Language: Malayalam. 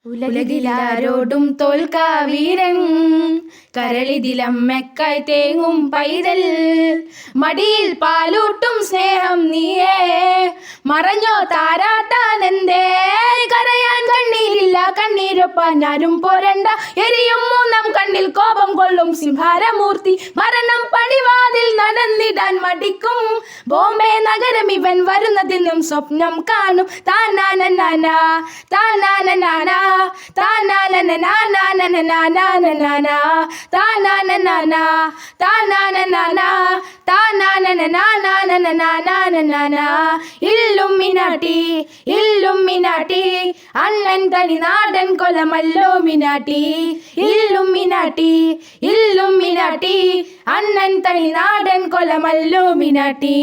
ഉലകിലാരോടും തോൽക്കാ വീരൻ, കരളിതിലമ്മക്കായി തേങ്ങും പൈതൽ, മടിയിൽ പാലൂട്ടും സ്നേഹം നീയേ, മറഞ്ഞോ താരാട്ടാനെന്തേ? കരയാൻ കണ്ണീരില്ല, കണ്ണീരൊപ്പാൻ ആരും പോരണ്ട, എരിയും മൂന്നാം കണ്ണിൽ കോപം കൊള്ളും സിംഹാരമൂർത്തി, മരണം പടിവാതിൽ നടന്നിടാൻ മടിക്കും, ബോംബെ നഗരം ഇവൻ വരുന്നതെന്നും സ്വപ്നം കാണും. താനാനാനാ താനാനാനാ താനാനാനാനാനാനാനാനാനാനാ താനാനാനാനാ താനാനാനാനാ താനാനാനാനാനാനാനാനാനാ. ഇല്ലുമിനാട്ടി ഇല്ലുമിനാട്ടി അണ്ണൻ തനി നാടൻ കൊലമല്ലോ മിനാട്ടി, ഇല്ലുമിനാട്ടി ഇല്ലുമിനാട്ടി അണ്ണൻ തനി നാടൻ കൊലമല്ലോ മിനാട്ടി.